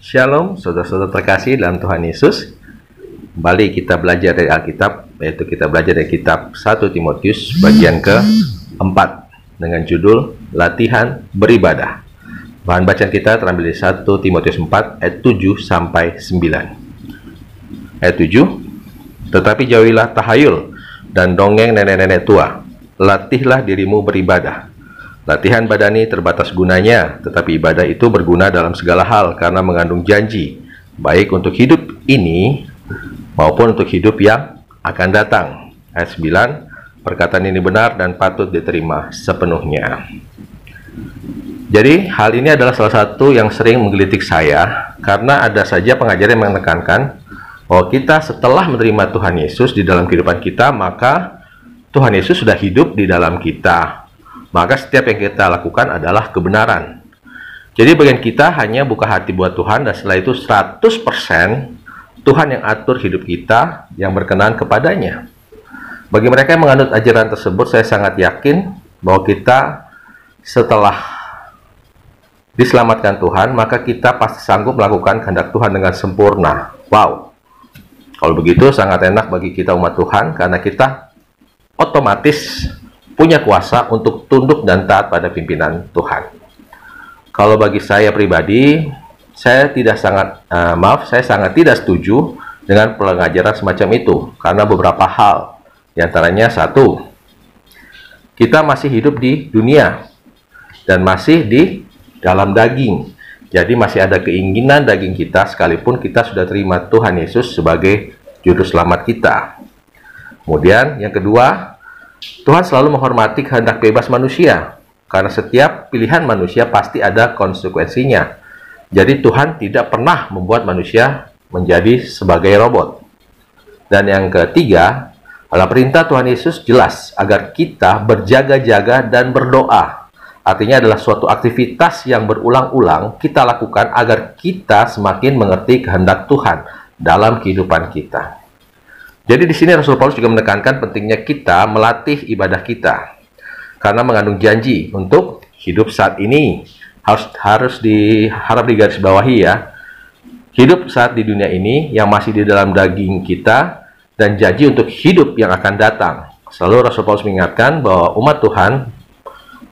Shalom, saudara-saudara terkasih dalam Tuhan Yesus. Kembali kita belajar dari Alkitab, yaitu kita belajar dari kitab 1 Timotius bagian ke-4 dengan judul Latihan Beribadah. Bahan bacaan kita terambil dari 1 Timotius 4 ayat 7 sampai 9. Ayat 7, tetapi jauhilah tahayul dan dongeng nenek-nenek tua. Latihlah dirimu beribadah. Latihan badani terbatas gunanya, tetapi ibadah itu berguna dalam segala hal karena mengandung janji, baik untuk hidup ini maupun untuk hidup yang akan datang. Ayat 9, perkataan ini benar dan patut diterima sepenuhnya. Jadi, hal ini adalah salah satu yang sering menggelitik saya, karena ada saja pengajar yang menekankan bahwa kita setelah menerima Tuhan Yesus di dalam kehidupan kita, maka Tuhan Yesus sudah hidup di dalam kita. Maka setiap yang kita lakukan adalah kebenaran. Jadi bagian kita hanya buka hati buat Tuhan, dan setelah itu 100% Tuhan yang atur hidup kita yang berkenan kepadanya. Bagi mereka yang menganut ajaran tersebut, saya sangat yakin bahwa kita setelah diselamatkan Tuhan, maka kita pasti sanggup melakukan kehendak Tuhan dengan sempurna. Wow, kalau begitu sangat enak bagi kita umat Tuhan, karena kita otomatis punya kuasa untuk tunduk dan taat pada pimpinan Tuhan. Kalau bagi saya pribadi, saya sangat tidak setuju dengan pengajaran semacam itu, karena beberapa hal. Di antaranya, satu, kita masih hidup di dunia dan masih di dalam daging. Jadi masih ada keinginan daging kita sekalipun kita sudah terima Tuhan Yesus sebagai juru selamat kita. Kemudian yang kedua, Tuhan selalu menghormati kehendak bebas manusia, karena setiap pilihan manusia pasti ada konsekuensinya. Jadi Tuhan tidak pernah membuat manusia menjadi sebagai robot. Dan yang ketiga, adalah perintah Tuhan Yesus jelas agar kita berjaga-jaga dan berdoa. Artinya adalah suatu aktivitas yang berulang-ulang kita lakukan agar kita semakin mengerti kehendak Tuhan dalam kehidupan kita. Jadi di sini Rasul Paulus juga menekankan pentingnya kita melatih ibadah kita, karena mengandung janji untuk hidup saat ini. Harus digarisbawahi ya. Hidup saat di dunia ini yang masih di dalam daging kita, dan janji untuk hidup yang akan datang. Selalu Rasul Paulus mengingatkan bahwa umat Tuhan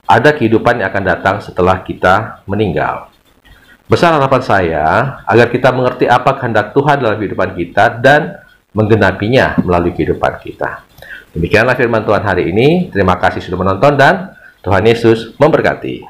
ada kehidupan yang akan datang setelah kita meninggal. Besar harapan saya agar kita mengerti apa kehendak Tuhan dalam kehidupan kita dan menggenapinya melalui kehidupan kita. Demikianlah firman Tuhan hari ini. Terima kasih sudah menonton dan Tuhan Yesus memberkati.